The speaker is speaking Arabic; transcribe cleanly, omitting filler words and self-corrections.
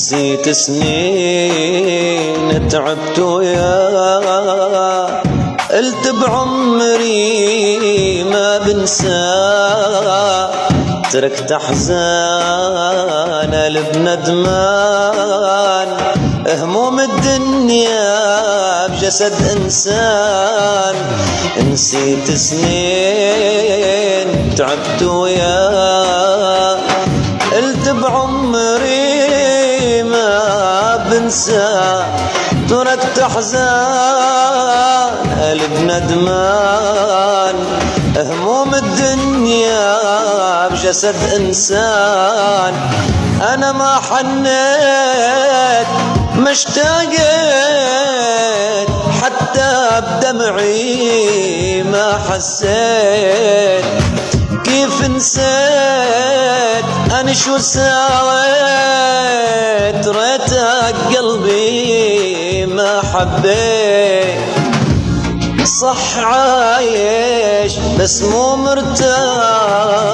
نسيت سنين تعبت وياه، قلت بعمري ما بنساه، تركت احزان قلب ندمان، هموم الدنيا بجسد انسان. نسيت سنين تعبت وياه، قلت بعمري ما بنساه، تركت احزان قلب ندمان، هموم الدنيا بجسد انسان. انا ما حنيت ما اشتاقت، حتى بدمعي ما حسيت، كيف نسيت أنا شو سويت، ريتك قلبي ما حبيت. صح عايش بس مو مرتاح،